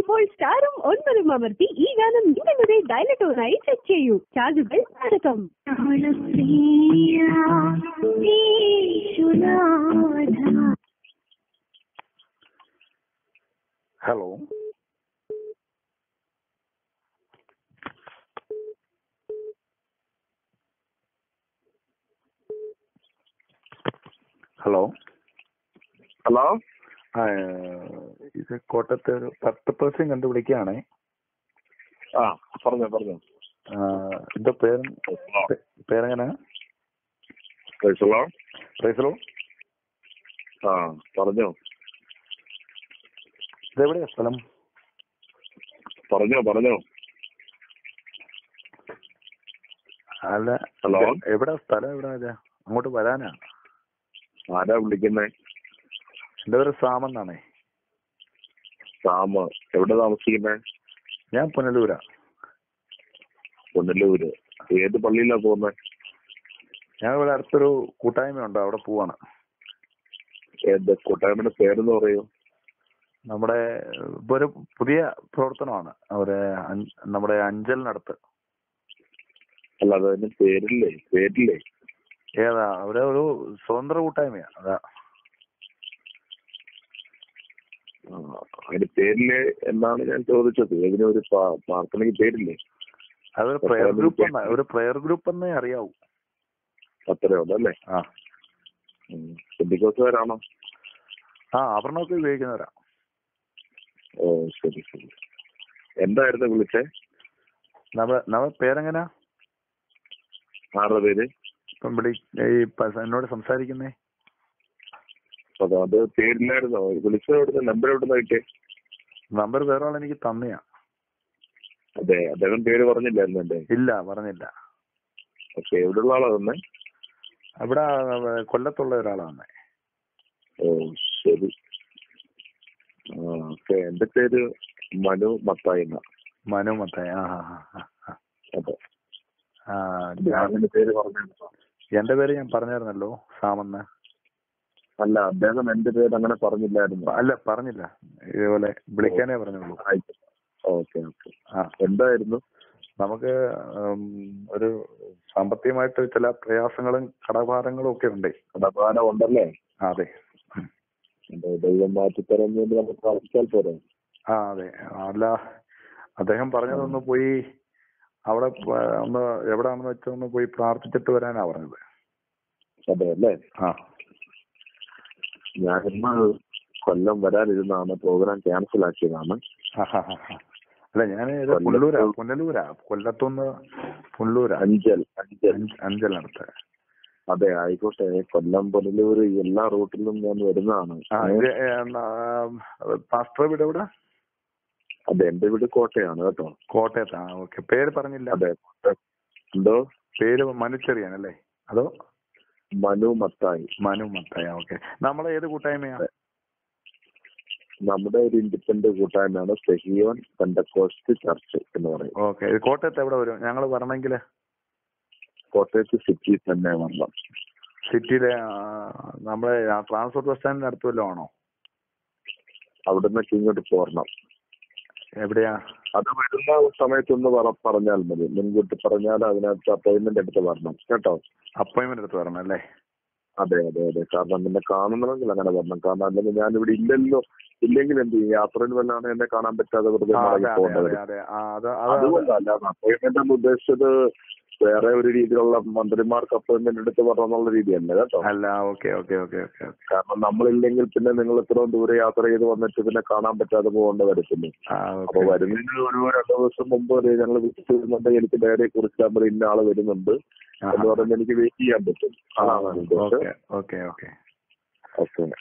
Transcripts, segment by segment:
ഇപ്പോൾ സ്റ്റാറും 9 അമർത്തി ഈ ഗാനം നിങ്ങളുടെ ഡയലറ്റോണായി സെറ്റ് ചെയ്യൂ. ചാർജുകൾ അടക്കം. ഹലോ, ഹലോ ഹലോ, ഇത് കോട്ടയത്ത് 10% കണ്ടുപിടിക്കുകയാണേ. ആ പറഞ്ഞോ. എന്താ പേരെങ്ങനെ? പ്രൈസലോ. ആ പറഞ്ഞോ. ഇതെവിടെയാ സ്ഥലം? പറഞ്ഞോ. അല്ല, ഹലോ, എവിടാ സ്ഥലം? എവിടാ? അങ്ങോട്ട് വരാനാ. ആരാ വിളിക്കുന്നേ? എന്റെ പേര് സാമെന്നാണേ. സാമ്. എവിടെ താമസിക്കുന്നേ? ഞാൻ പുനലൂരാ. പുനലൂര്. ഏത് പള്ളിയിലാ പോകുന്നേ? ഞാൻ ഇവിടെ അടുത്തൊരു കൂട്ടായ്മയുണ്ട്, അവിടെ പോവാണ്. ഏത് കൂട്ടായ്മയുടെ പേരെന്ന് പറയൂ? നമ്മുടെ ഇപ്പൊ ഒരു പുതിയ പ്രവർത്തനമാണ് നമ്മുടെ അഞ്ചലിനടുത്ത്. അല്ല, അതിന് പേരില്ലേ? ഏതാ? ഒരു സ്വതന്ത്ര കൂട്ടായ്മയാ. അതാ. അതിന്റെ പേരില് എന്നാണ് ഞാൻ ചോദിച്ചത്. ഇതിനൊരു പ്രാർത്ഥനയ്ക്ക് പേരില്ലേ? അതൊരു പ്രയർ ഗ്രൂപ്പ് എന്നേ അറിയാവൂ. അത്രേ ഉള്ളൂ അല്ലേ? ആ. പെന്തിക്കോസുകാരാണോ? ആഭരണമൊക്കെ ഉപയോഗിക്കുന്നവരാ. ഓ ശരി. എന്തായിരുന്നു വിളിച്ചേ? നമ്മുടെ പേരെങ്ങനാ? ആരുടെ പേര്? ഇപ്പം എന്നോട് സംസാരിക്കുന്നേ. അത് പേരില്ലായിരുന്നോ? വിളിച്ചത് എവിടുന്ന? നമ്പർ എവിടുന്ന കിട്ടിയേ? നമ്പർ വേറെ ആൾ എനിക്ക് തന്നെയാ. അതെ, അദ്ദേഹം പേര് പറഞ്ഞില്ലായിരുന്നു എന്റെ? ഇല്ല, പറഞ്ഞില്ല. ഓക്കെ, എവിടെയുള്ള ആളാ തന്നെ? ഇവിടെ കൊല്ലത്തുള്ള ഒരാളാ തന്നെ. ഓ ശരി. ഓക്കെ, എന്റെ പേര് മനു മത്തായി. മനു മത്തായി. അതെ. പേര് പറഞ്ഞു. എന്റെ പേര് ഞാൻ പറഞ്ഞായിരുന്നല്ലോ, സാമെന്ന്. അല്ല, അദ്ദേഹം എന്റെ പേര് അങ്ങനെ പറഞ്ഞില്ലായിരുന്നു. അല്ല, പറഞ്ഞില്ല. ഇതേപോലെ വിളിക്കാനേ പറഞ്ഞുള്ളൂ. ഓക്കെ. എന്തായിരുന്നു? നമുക്ക് ഒരു സാമ്പത്തികമായിട്ട് ചില പ്രയാസങ്ങളും കടഭാരങ്ങളും ഒക്കെ ഉണ്ടേ. കടഭാരം ഉണ്ടല്ലേ? അതെ. ദൈവം മാറ്റിത്തരാൻ വേണ്ടി നമുക്ക് പ്രാർത്ഥിച്ചാൽ പോരെ? അതെ. അല്ല, അദ്ദേഹം പറഞ്ഞതൊന്ന് പോയി അവിടെ എവിടാണെന്ന് വെച്ചാൽ ഒന്ന് പോയി പ്രാർത്ഥിച്ചിട്ട് വരാനാ പറഞ്ഞത്. അതെ അല്ലേ? ഞാനിന്ന് കൊല്ലം വരാനിരുന്നാണ്, പ്രോഗ്രാം ക്യാൻസൽ ആക്കിയതാണ്. അല്ല, ഞാൻ പുനലൂരാ. കൊല്ലത്തുനിന്ന് പുനലൂരാ. അഞ്ചലിനടുത്ത്. അതെ, ആയിക്കോട്ടെ. കൊല്ലം, പുനലൂര് എല്ലാ റൂട്ടിലും ഞാൻ വരുന്നതാണ്. പാസ്റ്റർ വീട് എവിടെ? അതെ, എന്റെ വീട് കോട്ടയാണ് കേട്ടോ. കോട്ടയത്താ. ഓക്കെ. പേര് പറഞ്ഞില്ല. അതെ. എന്തോ? പേര് മനുച്ചെറിയാനല്ലേ? അതോ? മനു മത്തായി. ഓക്കെ. നമ്മളെ ഏത് കൂട്ടായ്മയാ? നമ്മുടെ ഒരു ഇൻഡിപെൻഡന്റ് കൂട്ടായ്മയാണ് സെഹിയോൻ പെന്തക്കോസ്റ്റ് ചർച്ച് എന്ന് പറയും. ഓക്കെ. കോട്ടയത്ത് എവിടെ വരും ഞങ്ങൾ വരണമെങ്കില്? കോട്ടയത്ത് സിറ്റി തന്നെ വരണം. സിറ്റിയിലെ നമ്മളെ ട്രാൻസ്പോർട്ട് ബസ് സ്റ്റാൻഡിന് അടുത്ത് വല്ലതും ആണോ? അവിടുന്ന് ഇങ്ങോട്ട് പോരണം. എവിടെയാ? അത് വരുന്ന സമയത്തൊന്ന് പറഞ്ഞാൽ മതി. മുൻകൂട്ടി പറഞ്ഞാൽ അതിനകത്ത് അപ്പോയിന്റ്മെന്റ് എടുത്ത് വരണം കേട്ടോ. അപ്പോയിന്റ്മെന്റ് എടുത്ത് വരണം അല്ലേ? അതെ. കാരണം എന്നെ കാണണമെങ്കിൽ അങ്ങനെ വരണം. കാരണം അല്ലെങ്കിൽ ഞാനിവിടെ ഇല്ലെങ്കിൽ എന്ത് ചെയ്യും? യാത്രയിൽ വല്ലാണ് എന്നെ കാണാൻ പറ്റാതെ വെറുതെ പോകേണ്ടത്. അതുകൊണ്ടല്ല അപ്പോയിന്റ്മെന്റ് ഉദ്ദേശിച്ചത് വേറെ ഒരു രീതിയിലുള്ള മന്ത്രിമാർക്ക് അപ്പോയിന്റ്മെന്റ് എടുത്ത് പറഞ്ഞെന്നുള്ള രീതിയല്ല കേട്ടോ. അല്ല, ഓക്കെ. കാരണം നമ്മളില്ലെങ്കിൽ പിന്നെ നിങ്ങൾ ഇത്രയും ദൂരെ യാത്ര ചെയ്ത് വന്നിട്ട് പിന്നെ കാണാൻ പറ്റാതെ പോകേണ്ട വരത്തില്ലേ. അപ്പൊ വരുന്നതിന് ഒരു 2 ദിവസം മുമ്പ് ഞങ്ങൾ വിസിറ്റ് ചെയ്യുന്നുണ്ടെങ്കിൽ എനിക്ക് നേരെ കുറിച്ച് ഇന്ന ആള് വരുന്നുണ്ട് എന്ന് പറയുമ്പോൾ എനിക്ക് വെയിറ്റ് ചെയ്യാൻ പറ്റും. ഓക്കെ.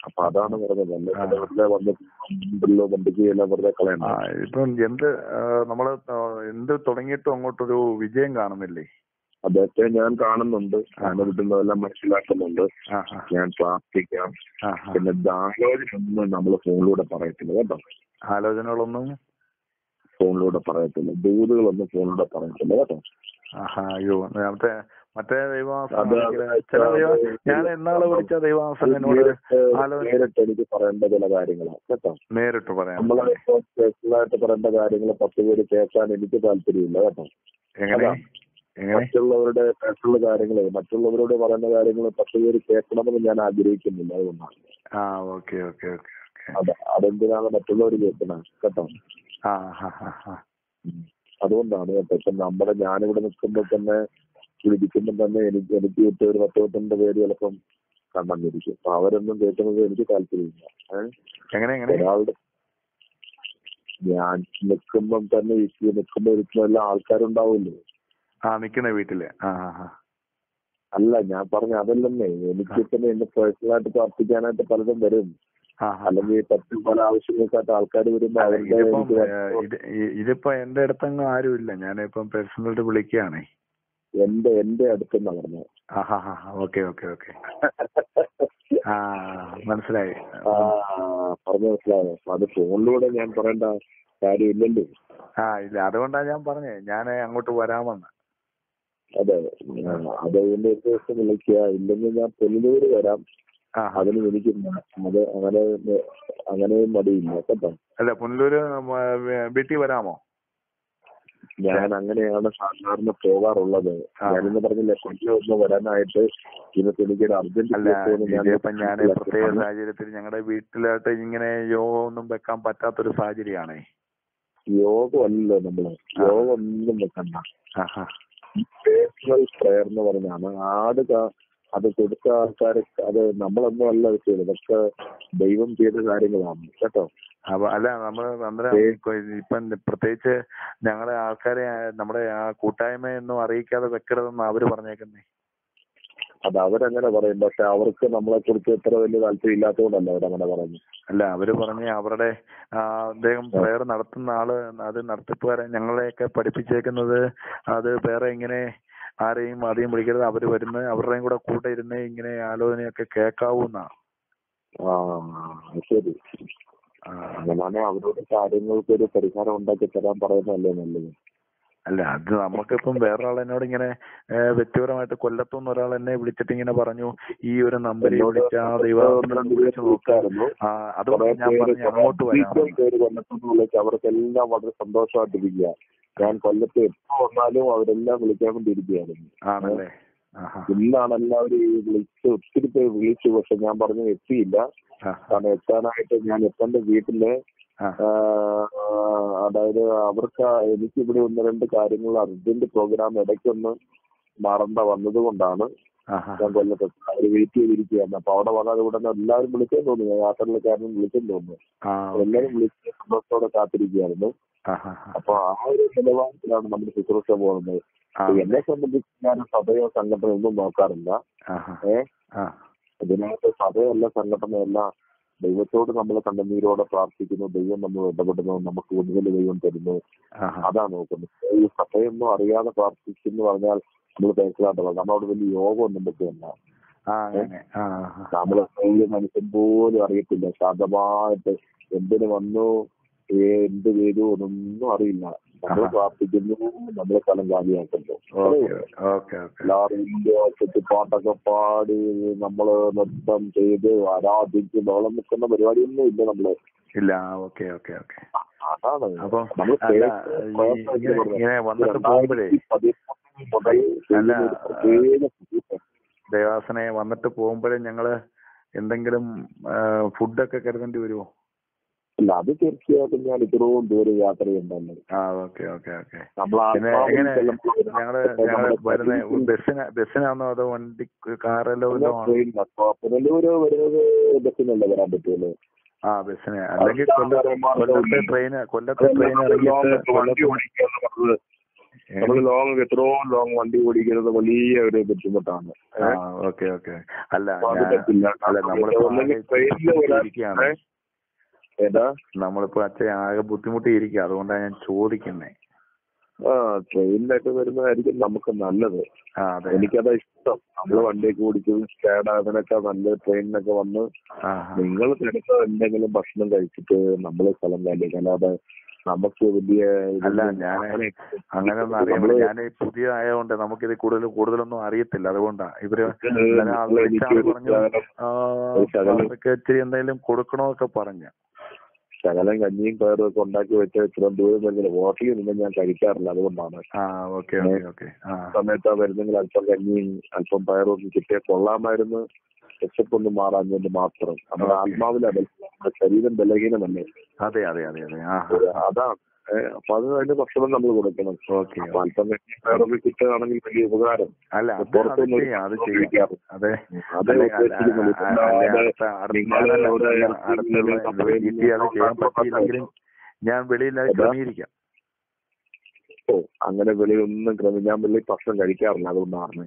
അപ്പൊ അതാണ് പറഞ്ഞത്. വെറുതെ വന്നിട്ടുണ്ടല്ലോ വണ്ടിക്ക് എല്ലാം വെറുതെ കളയണ്ട. ഇപ്പം നമ്മള് എന്ത് തുടങ്ങിയിട്ടും അങ്ങോട്ടൊരു വിജയം കാണുന്നില്ലേ? അതൊക്കെ ഞാൻ കാണുന്നുണ്ട്. ഞാൻ കിട്ടുന്നതെല്ലാം മനസ്സിലാക്കുന്നുണ്ട്. ഞാൻ പ്രാർത്ഥിക്കാം. പിന്നെ ആലോചനയൊന്നും നമ്മൾ ഫോണിലൂടെ പറയത്തില്ല കേട്ടോ. ആലോചനകളൊന്നും ഫോണിലൂടെ പറയത്തില്ല. ദൂതുകളൊന്നും ഫോണിലൂടെ പറയത്തില്ല കേട്ടോ. അയ്യോ, മറ്റേ ദൈവവാസം ചില ഞാൻ എന്നാള് വിളിച്ച ദൈവവാസം എന്നോട് നേരിട്ട് എനിക്ക് പറയേണ്ട ചില കാര്യങ്ങളാണ് കേട്ടോ. നേരിട്ട് പറയാം. നമ്മളിപ്പോ സ്പെഷ്യലായിട്ട് പറയേണ്ട കാര്യങ്ങൾ 10 പേര് കേൾക്കാൻ എനിക്ക് താല്പര്യമില്ല കേട്ടോ. മറ്റുള്ളവരുടെ പേഴ്സണൽ കാര്യങ്ങള് മറ്റുള്ളവരോട് പറയുന്ന കാര്യങ്ങൾ 10 പേര് കേൾക്കണമെന്ന് ഞാൻ ആഗ്രഹിക്കുന്നില്ല. അതുകൊണ്ടാണ്. അതെന്തിനാണ് മറ്റുള്ളവർ കേൾക്കണം കേട്ടോ. അതുകൊണ്ടാണ് കേട്ടോ. ഇപ്പൊ ഞാനിവിടെ നിൽക്കുമ്പോൾ തന്നെ വിളിക്കുമ്പോൾ തന്നെ എനിക്ക് കിട്ടിയ ഒരു 10-12 പേര് ചിലപ്പം കണ്ടെന്നിരിക്കും. അപ്പൊ അവരൊന്നും കേൾക്കുന്നത് എനിക്ക് താല്പര്യമില്ല. ഒരാളുടെ ഞാൻ നിൽക്കുമ്പം തന്നെ നിൽക്കുമ്പോ ഇരിക്കുന്ന എല്ലാ ആൾക്കാരുണ്ടാവുമല്ലോ. നിക്കുന്ന വീട്ടില്. അല്ല ഞാൻ പറഞ്ഞ അതല്ലെന്നേ. എനിക്ക് തന്നെ എന്നെ പേഴ്സണലായിട്ട് പ്രാർത്ഥിക്കാനായിട്ട് പലതും വരും. അല്ലെങ്കിൽ പല ആവശ്യങ്ങൾക്കായിട്ട് ആൾക്കാർ വരുമ്പോ ഇതിപ്പോ എന്റെ അടുത്തങ്ങ് ആരുമില്ല. ഞാനിപ്പം പേഴ്സണലായിട്ട് വിളിക്കുകയാണേ. എന്റെ അടുത്തെന്നാ പറഞ്ഞത്. മനസ്സിലായി. പറഞ്ഞു മനസ്സിലായോ. അത് ഫോണിലൂടെ ഞാൻ പറയേണ്ട കാര്യമില്ലല്ലോ. ഇല്ല, അതുകൊണ്ടാണ് ഞാൻ പറഞ്ഞേ ഞാൻ അങ്ങോട്ട് വരാമെന്ന്. അതെ, അതിന്റെ ഒരു ദിവസം വിളിക്കുക. ഇല്ലെങ്കിൽ ഞാൻ പുനലൂര് വരാം. അതിന് എനിക്ക് അത് അങ്ങനെയും മടിയില്ല കേട്ടോ. അല്ല, പുനലൂര് വീട്ടിൽ വരാമോ? ഞാൻ അങ്ങനെയാണ് സാധാരണ പോകാറുള്ളത്. ഞാനിന്ന് പറഞ്ഞില്ലേ കൊല്ലം വരാനായിട്ട് ഇന്നത്തെ എനിക്കൊരു അർജന്റ്. ഞാൻ പ്രത്യേക സാഹചര്യത്തിൽ ഞങ്ങളുടെ വീട്ടിലായിട്ട് ഇങ്ങനെ യോഗം ഒന്നും വെക്കാൻ പറ്റാത്തൊരു സാഹചര്യമാണേ. യോഗം അല്ലല്ലോ നമ്മള്. യോഗം ഒന്നും വെക്കണ്ട. പേഴ്സണൽ പ്രയർ എന്ന് പറഞ്ഞാണ്. അത് കൊടുത്ത ആൾക്കാർ അത് നമ്മളൊന്നും അല്ല ചെയ്തത്. ഇതൊക്കെ ദൈവം ചെയ്ത കാര്യങ്ങളാണ് കേട്ടോ. അല്ല, നമ്മള് ഇപ്പം പ്രത്യേകിച്ച് ഞങ്ങളെ ആൾക്കാരെ നമ്മുടെ ആ കൂട്ടായ്മയൊന്നും അറിയിക്കാതെ വെക്കരുതെന്ന് അവര് പറഞ്ഞേക്കുന്നേ. അത് അവരങ്ങനെ പറയും. പക്ഷെ അവർക്ക് നമ്മളെ കുറിച്ച് ഇത്ര വലിയ താല്പര്യം ഇല്ലാത്തതുകൊണ്ടല്ല അവരങ്ങനെ പറഞ്ഞു. അല്ല, അവര് പറഞ്ഞ് അവരുടെ അദ്ദേഹം പ്രയർ നടത്തുന്ന ആള് അത് നടത്തിപ്പുകാരെ ഞങ്ങളെയൊക്കെ പഠിപ്പിച്ചേക്കുന്നത് അത് വേറെ ഇങ്ങനെ ആരെയും അധികം വിളിക്കരുത്. അവര് വരുന്ന അവരുടെയും കൂടെ കൂടെ ഇരുന്ന് ഇങ്ങനെ ആലോചനയൊക്കെ കേൾക്കാവൂന്നാ. ശരി. അങ്ങനെയാണെ അവരോട് കാര്യങ്ങൾക്ക് ഒരു പരിഹാരം ഉണ്ടാക്കി തരാൻ പറയുന്നതല്ലേ നല്ലത്. അല്ല, അത് നമുക്കിപ്പം വേറൊരാൾ എന്നോട് ഇങ്ങനെ വ്യക്തിപരമായിട്ട് കൊല്ലത്തുനിന്ന് ഒരാൾ എന്നെ വിളിച്ചിട്ട് ഇങ്ങനെ പറഞ്ഞു, ഈ ഒരു നമ്പറിൽ വിളിച്ച വിളിച്ചു നോക്കാറുണ്ട്. അതുകൊണ്ട് ഞാൻ പറഞ്ഞു അങ്ങോട്ട് വരാം. അവർക്കെല്ലാം വളരെ സന്തോഷമായിട്ടിരിക്കുക. ഞാൻ കൊല്ലത്ത് എപ്പോ വന്നാലും അവരെല്ലാം വിളിക്കാൻ വേണ്ടിയിരിക്കുകയായിരുന്നു. ആണല്ലേ? ഇന്നാണ് എല്ലാവരും ഒത്തിരി പേര് വിളിച്ചു. പക്ഷെ ഞാൻ പറഞ്ഞു എത്തിയില്ല. കാരണം എത്താനായിട്ട് ഞാൻ എത്തേണ്ട വീട്ടില് അതായത് എനിക്കിവിടെ 1-2 കാര്യങ്ങൾ അർജന്റ് പ്രോഗ്രാം ഇടയ്ക്കൊന്ന് മറന്ന വന്നത് കൊണ്ടാണ് ഞാൻ കൊല്ലത്ത്. അവര് വെയിറ്റ് ചെയ്തിരിക്കുകയാണ്. അപ്പൊ അവിടെ വന്നാൽ ഇവിടെ എല്ലാവരും വിളിച്ചെന്ന് തോന്നുന്നു. യാത്രക്കാരനും വിളിച്ചെന്ന് തോന്നുന്നു. എല്ലാവരും വിളിച്ച് സന്തോഷത്തോടെ കാത്തിരിക്കുകയായിരുന്നു. അപ്പൊ ആ ഒരു നിലവാരത്തിലാണ് നമ്മുടെ ശുശ്രൂഷ പോകുന്നത്. എന്നെ സംബന്ധിച്ച് ഞാൻ സഭയോ സംഘടന ഒന്നും നോക്കാറില്ല. ഇതിനകത്ത് സഭയല്ല സംഘടനയല്ല. ദൈവത്തോട് നമ്മൾ കണ്ണുനീരോടെ പ്രാർത്ഥിക്കുന്നു. ദൈവം നമ്മൾ ഇടപെടുന്നു. നമുക്ക് കൂടുതൽ ദൈവം തരുന്നു. അതാ നോക്കുന്നത്. ഈ സഭയൊന്നും അറിയാതെ പ്രാർത്ഥിക്കുന്നു പറഞ്ഞാൽ നമ്മൾ മനസ്സിലാക്കുള്ളത് നമ്മളോട് വലിയ യോഗം ഒന്നും പറ്റില്ല. നമ്മളെ മനുഷ്യൻ പോലും അറിയത്തില്ല. ശാന്തമായിട്ട് എന്തിനു വന്നു എന്ത് ചെയ്തു ഒന്നും അറിയില്ല. നമ്മൾ പ്രാർത്ഥിക്കുന്നു. നമ്മളെ സ്ഥലം കാലിയാക്കുന്നു. എല്ലാവരും പാട്ടൊക്കെ പാടി നമ്മള് നൃത്തം ചെയ്ത് ആരാധിച്ച് ബഹളം നിൽക്കുന്ന പരിപാടിയൊന്നും ഇല്ല നമ്മള്. ഇല്ല. അതാണ് വന്നിട്ട് പോകുമ്പോഴേ ദേവാസനെ വന്നിട്ട് പോകുമ്പോഴേ ഞങ്ങള് എന്തെങ്കിലും ഫുഡൊക്കെ കരുതേണ്ടി വരുമോ? അല്ല, അത് തീർച്ചയായിട്ടും ഞാൻ ഇത്രയും ദൂരം യാത്ര ചെയ്യണ്ടല്ലോ. ബസ്സിനാണോ അതോ വണ്ടി കാറിലോ? പുനലൂര് വരുന്നത് ബസ്സിനല്ലേ വരാൻ പറ്റുള്ളൂ. ബസ്സിന്. അല്ലെങ്കിൽ കൊല്ലത്തെ ട്രെയിൻ നമ്മള് എത്രയോ ലോങ് വണ്ടി ഓടിക്കുന്നത് വലിയ ഒരു ബുദ്ധിമുട്ടാണ്. അല്ല നമ്മളിപ്പോ അച്ഛൻ ആകെ ബുദ്ധിമുട്ടിയിരിക്കുക. അതുകൊണ്ടാണ് ഞാൻ ചോദിക്കുന്നേ. ട്രെയിനിലൊക്കെ വരുന്നതായിരിക്കും നമുക്ക് നല്ലത്. എനിക്കതാ ഇഷ്ടം. കഷ്ടം. നമ്മള് വണ്ടിയൊക്കെ ഓടിക്കും സ്റ്റാഡാതിനൊക്കെ നല്ല ട്രെയിനിനൊക്കെ വന്ന് നിങ്ങൾ തിരക്ക് എന്തെങ്കിലും ഭക്ഷണം കഴിച്ചിട്ട് നമ്മള് സ്ഥലം കാലിലേക്ക്, അല്ലാതെ നമുക്ക് വലിയ അല്ല. ഞാൻ അങ്ങനെയൊന്നും അറിയാൻ ഞാൻ പുതിയ ആയതുകൊണ്ട് നമുക്കിത് കൂടുതലൊന്നും അറിയത്തില്ല. അതുകൊണ്ടാ ഇവര് പറഞ്ഞു ഇച്ചിരി എന്തെങ്കിലും കൊടുക്കണോന്നൊക്കെ പറഞ്ഞു. ശകലം കഞ്ഞിയും പയറും ഒക്കെ ഉണ്ടാക്കി വെച്ച ഇത്രയും ദൂരം വരുന്നില്ല. ഹോട്ടലിൽ നിന്നും ഞാൻ കഴിക്കാറില്ല, അതുകൊണ്ടാണ്. സമയത്ത് വരുന്നെങ്കിൽ അല്പം കഞ്ഞിയും അല്പം പയറും ഒക്കെ കിട്ടിയാൽ കൊള്ളാമായിരുന്നു. വിശപ്പൊന്നും മാറാഞ്ഞുകൊണ്ട് മാത്രം. നമ്മുടെ ആത്മാവിലെ ശരീരം ബലഹീനമല്ലേ? അതെ അതെ അതെ അതെ അതാണ്. അപ്പൊ അതിന്റെ ഭക്ഷണം നമ്മൾ കൊടുക്കണം. അല്പം കഞ്ഞി പയറൊക്കെ കിട്ടുകയാണെങ്കിൽ വലിയ ഉപകാരം. പുറത്തൊന്നും അതെ. ഞാൻ വെളിയിൽ ക്രമീകരിക്കാം. അങ്ങനെ വെളിയൊന്നും ഞാൻ വെളിയിൽ ഭക്ഷണം കഴിക്കാറില്ല, അതുകൊണ്ടാണ്.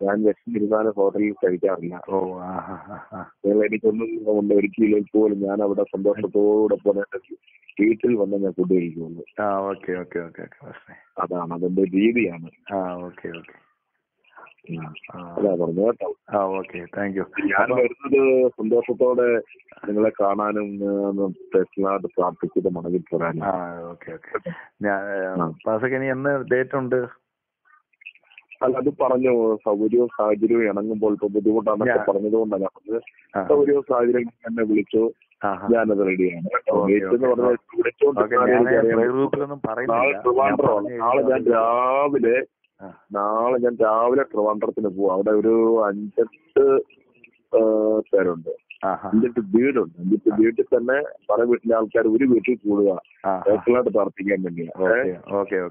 ഞാൻ വിശന്നിരുന്നാലും ഹോട്ടലിൽ കഴിക്കാറില്ല. എനിക്കൊന്നും ഒരുക്കിയില്ലെങ്കിൽ പോലും ഞാൻ അവിടെ സന്തോഷത്തോടെ പോലെ വീട്ടിൽ വന്ന് ഞാൻ ഫുഡ് കഴിക്കുള്ളൂ. അതാണ് അതിന്റെ രീതിയാണ്. അതാ പറഞ്ഞു കേട്ടോ. ഞാൻ വരുന്നത് സന്തോഷത്തോടെ നിങ്ങളെ കാണാനും പേഴ്സണലായിട്ട് പ്രാർത്ഥിച്ചിട്ട് മടങ്ങി പോരാനും. എന്ന് ഡേറ്റ് ഉണ്ട്? അല്ല, അത് പറഞ്ഞു സൗകര്യവും സാഹചര്യവും ഇണങ്ങുമ്പോൾ ഇപ്പൊ ബുദ്ധിമുട്ടാണെന്നൊക്കെ പറഞ്ഞതുകൊണ്ടാണ് പറഞ്ഞത്. സൗകര്യവും സാഹചര്യം എന്നെ വിളിച്ചു, ഞാനത് റെഡിയാണ്. നാളെ ഞാൻ രാവിലെ ട്രിവാൻഡ്രത്തിന് പോവാം. അവിടെ ഒരു 5-8 പേരുണ്ട്, 5-8 വീടുണ്ട്. 5-8 വീട്ടിൽ തന്നെ പല വീട്ടിലെ ആൾക്കാർ ഒരു വീട്ടിൽ കൂടുക പേഴ്സണലായിട്ട് പ്രാർത്ഥിക്കാൻ വേണ്ടിയാണ്.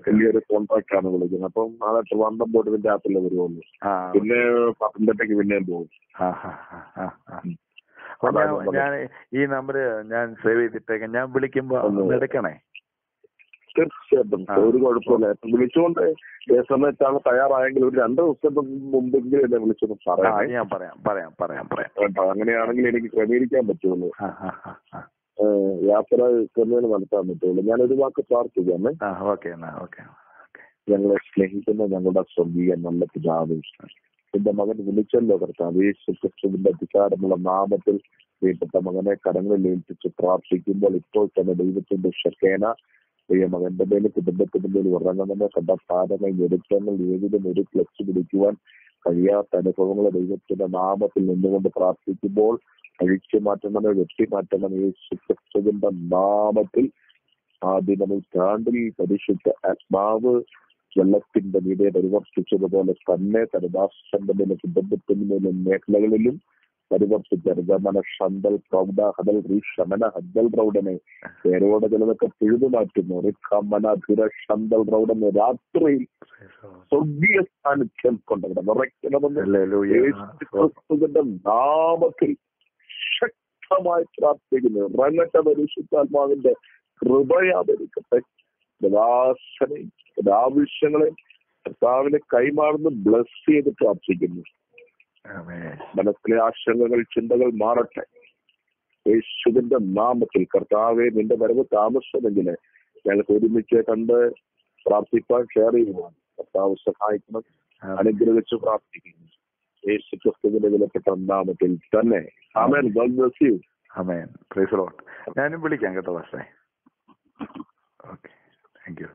വലിയൊരു കോൺട്രാക്ട് ആണ് വിളിക്കുന്നത്. അപ്പം നാളെ ട്രിവാൻഡ്രം പോയിട്ട് ഇതിന്റെ രാത്രിയിലെ വരുവുള്ളൂ. പിന്നെ പത്തനംതിട്ടയ്ക്ക് പിന്നെയും പോകും. ഞാൻ ഈ നമ്പര് ഞാൻ സേവ് ചെയ്തിട്ടേക്കാം. ഞാൻ വിളിക്കുമ്പോ എടുക്കണേ. തീർച്ചയായിട്ടും ഒരു കുഴപ്പമില്ല. വിളിച്ചുകൊണ്ട് ഏത് സമയത്താണ് തയ്യാറായെങ്കിൽ ഒരു 2 ദിവസം മുമ്പെങ്കിലും എന്നെ വിളിച്ചൊന്ന് പറയാം. അങ്ങനെയാണെങ്കിൽ എനിക്ക് ക്രമീകരിക്കാൻ പറ്റുള്ളൂ. യാത്ര ക്രമേണ നടത്താൻ പറ്റുള്ളൂ. ഞാനൊരു വാക്ക് പ്രാർത്ഥിക്കാമേ. ഞങ്ങളെ സ്നേഹിക്കുന്ന ഞങ്ങളുടെ സ്വർഗീയ നല്ല പിതാവേ, എന്റെ മകൻ വിളിച്ചല്ലോ കർത്താവേ, യേശുക്രിസ്തുവിന്റെ അധികാരമുള്ള നാമത്തിൽ പ്രിയപ്പെട്ട മകനെ കരങ്ങളിൽ ഏൽപ്പിച്ച് പ്രാർത്ഥിക്കുമ്പോൾ ഇപ്പോൾ തന്നെ ദൈവത്തിന്റെ ശക്തേന മകന്റെ മേലും കുടുംബത്തിന്റെ മേലും ഉറങ്ങണമെന്ന് കണ്ട സാധനങ്ങൾ ഞെരുക്കങ്ങൾ ഏതിലും ഒരു ക്ലച്ച് പിടിക്കുവാൻ കഴിയാത്ത അനുഭവങ്ങൾ ദൈവത്തിന്റെ നാമത്തിൽ നിന്നുകൊണ്ട് പ്രാർത്ഥിക്കുമ്പോൾ അഴിച്ചു മാറ്റണമേ, വെട്ടി മാറ്റണം യേശുക്രിസ്തുവിന്റെ നാമത്തിൽ. ആദ്യ നൂറ്റാണ്ടിൽ പരിശുദ്ധ ആത്മാവ് വെള്ളത്തിന്റെ മീതെ പരിവർത്തിച്ചതുപോലെ തന്നെ തരുദാസന്റെ മേലും കുടുംബത്തിന്റെ മേലും മേഖലകളിലും പരിവർത്തിച്ചർഗമന പ്രൗഢ ഹദൽ റീഷമന ഹദ്ദൽ പ്രൗഢനെ പേരോടെ ചിലതൊക്കെ പിഴുതു മാറ്റുന്നു. റിഖമനധുര ഷന്തൽ പ്രൗഢനെ രാത്രിയിൽ സ്വർഗീയ സാന്നിധ്യം കൊണ്ടവിടെ നിറയ്ക്കണമെന്ന് നാമത്തിൽ ശക്തമായി പ്രാർത്ഥിക്കുന്നു. റങ്ങട്ട പരിശുദ്ധാത്മാവിന്റെ കൃപയായിരിക്കട്ടെ. ആവശ്യങ്ങളെ കർത്താവിനെ കൈമാറുന്ന ബ്ലസ് ചെയ്ത് പ്രാർത്ഥിക്കുന്നു. മനസ്സിലെ ആശങ്കകൾ ചിന്തകൾ മാറട്ടെ യേശുവിന്റെ നാമത്തിൽ. കർത്താവെ, നിന്റെ വരവ് താമസമെങ്കില് ഞങ്ങൾക്ക് ഒരുമിച്ച് കണ്ട് പ്രാർത്ഥിക്കാൻ ഷെയർ ചെയ്യുവാൻ കർത്താവ് സഹായിക്കണം. അനുഗ്രഹിച്ച് പ്രാർത്ഥിക്കുന്നു യേശു ക്രിസ്തുവിന്റെ വിലപ്പെട്ട നാമത്തിൽ തന്നെ. ആമേൻ. God bless you. ആമേൻ. Praise the Lord. ഞാനും വിളിക്കാം കേട്ടോ പക്ഷേ. Okay, thank U.